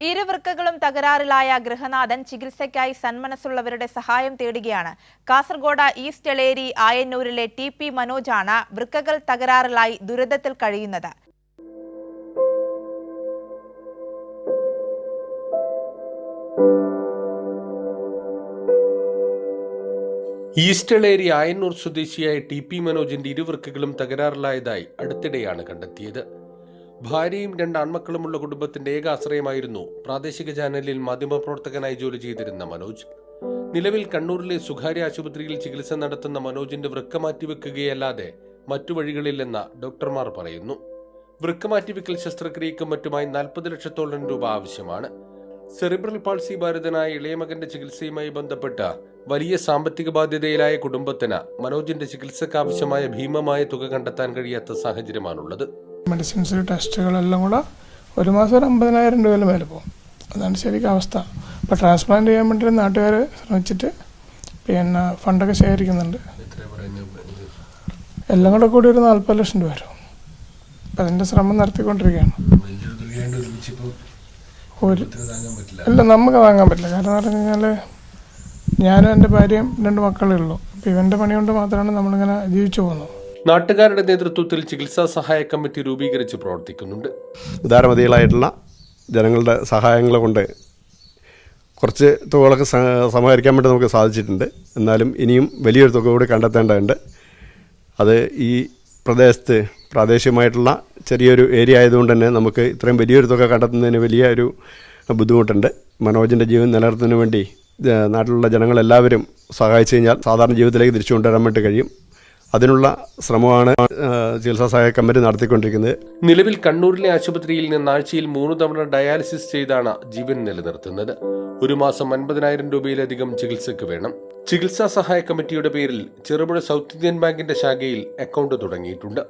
ഇരുവൃക്കകളും തകരാറിലായ ഗൃഹനാഥൻ ചികിത്സയ്ക്കായി സന്മനസ്സുള്ളവരുടെ സഹായം തേടുകയാണ്. കാസർഗോഡ് ഈസ്റ്റ് എളേരി ആയന്നൂരിലെ ടി.പി. മനോജാണ് വൃക്കകൾ തകരാറിലായി ദുരിതത്തിൽ കഴിയുന്നത്. ഈസ്റ്റ് എളേരി ആയന്നൂർ സ്വദേശിയായ ടി.പി. മനോജിന്റെ ഇരുവൃക്കകളും തകരാറിലായതായി അടുത്തിടെയാണ് കണ്ടെത്തിയത്. ഭാര്യയും 2 ആൺമക്കളുമുള്ള കുടുംബത്തിന്റെ ഏക ആശ്രയമായിരുന്നു പ്രാദേശിക ചാനലിൽ മാധ്യമപ്രവർത്തകനായി ജോലി ചെയ്തിരുന്ന മനോജ്. നിലവിൽ കണ്ണൂരിലെ സ്വകാര്യ ആശുപത്രിയിൽ ചികിത്സ നടത്തുന്ന മനോജിന്റെ വൃക്ക മാറ്റിവെക്കുകയല്ലാതെ മറ്റു വഴികളില്ലെന്ന ഡോക്ടർമാർ പറയുന്നു. വൃക്ക മാറ്റിവെക്കൽ ശസ്ത്രക്രിയക്കും മറ്റുമായി 40 ലക്ഷത്തോളം രൂപ ആവശ്യമാണ്. സെറിബ്രൽ പാൾസി ബാധിതനായ ഇളയമകന്റെ ചികിത്സയുമായി ബന്ധപ്പെട്ട വലിയ സാമ്പത്തിക ബാധ്യതയിലായ കുടുംബത്തിന് മനോജിന്റെ ചികിത്സക്കാവശ്യമായ ഭീമമായ തുക കണ്ടെത്താൻ കഴിയാത്ത സാഹചര്യമാണുള്ളത്. മെഡിസിൻസ് ടെസ്റ്റുകളെല്ലാം കൂടെ ഒരു മാസം ഒരു 50,000 രൂപയിൽ മേലെ പോകും. അതാണ് ശരിക്കും അവസ്ഥ. ഇപ്പോൾ ട്രാൻസ്പ്ലാന്റ് ചെയ്യാൻ വേണ്ടി നാട്ടുകാർ ശ്രമിച്ചിട്ട് ഫണ്ടൊക്കെ ശേഖരിക്കുന്നുണ്ട്. എല്ലാം കൂടെ കൂടി ഒരു 40 ലക്ഷം രൂപ വരും. അപ്പം അതിൻ്റെ ശ്രമം നടത്തിക്കൊണ്ടിരിക്കുകയാണ്. അല്ല, നമുക്ക് താങ്ങാൻ പറ്റില്ല. കാരണം എന്ന് പറഞ്ഞു കഴിഞ്ഞാൽ ഞാനും എൻ്റെ ഭാര്യയും 2 മക്കളേ ഉള്ളൂ. അപ്പം ഇവൻ്റെ പണി കൊണ്ട് മാത്രമാണ് നമ്മളിങ്ങനെ ജീവിച്ചു പോകുന്നത്. നാട്ടുകാരുടെ നേതൃത്വത്തിൽ ചികിത്സാ സഹായ കമ്മിറ്റി രൂപീകരിച്ച് പ്രവർത്തിക്കുന്നുണ്ട്. ഉദാരമതികളായിട്ടുള്ള ജനങ്ങളുടെ സഹായങ്ങൾ കൊണ്ട് കുറച്ച് തുകകളൊക്കെ സമാഹരിക്കാൻ വേണ്ടി നമുക്ക് സാധിച്ചിട്ടുണ്ട്. എന്നാലും ഇനിയും വലിയൊരു തുക കൂടി കണ്ടെത്തേണ്ടതുണ്ട്. അത് ഈ പ്രദേശത്ത് പ്രാദേശികമായിട്ടുള്ള ചെറിയൊരു ഏരിയ ആയതുകൊണ്ട് തന്നെ നമുക്ക് ഇത്രയും വലിയൊരു തുക കണ്ടെത്തുന്നതിന് വലിയ ഒരു ബുദ്ധിമുട്ടുണ്ട്. മനോജിൻ്റെ ജീവൻ നിലനിർത്തുന്നതിന് വേണ്ടി നാട്ടിലുള്ള ജനങ്ങളെല്ലാവരും സഹായിച്ചു കഴിഞ്ഞാൽ സാധാരണ ജീവിതത്തിലേക്ക് തിരിച്ചു കൊണ്ടുവരാൻ വേണ്ടി കഴിയും. അതിനുള്ള ശ്രമമാണ് ചികിത്സാ സഹായ കമ്മിറ്റി നടത്തിക്കൊണ്ടിരിക്കുന്നത്. നിലവിൽ കണ്ണൂരിലെ ആശുപത്രിയിൽ നിന്ന് ആഴ്ചയിൽ 3 തവണ ഡയാലിസിസ് ചെയ്താണ് ജീവൻ നിലനിർത്തുന്നത്. ഒരു മാസം 50,000 രൂപയിലധികം ചികിത്സയ്ക്ക് വേണം. ചികിത്സാ സഹായ കമ്മിറ്റിയുടെ പേരിൽ ചെറുപുഴ സൗത്ത് ഇന്ത്യൻ ബാങ്കിന്റെ ശാഖയിൽ അക്കൗണ്ട് തുടങ്ങിയിട്ടുണ്ട്.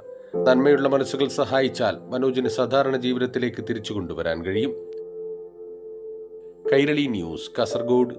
നന്മയുള്ള മനസ്സുകൾ സഹായിച്ചാൽ മനോജിന് സാധാരണ ജീവിതത്തിലേക്ക് തിരിച്ചു കൊണ്ടുവരാൻ കഴിയും. കൈരളി ന്യൂസ്, കാസർഗോഡ്.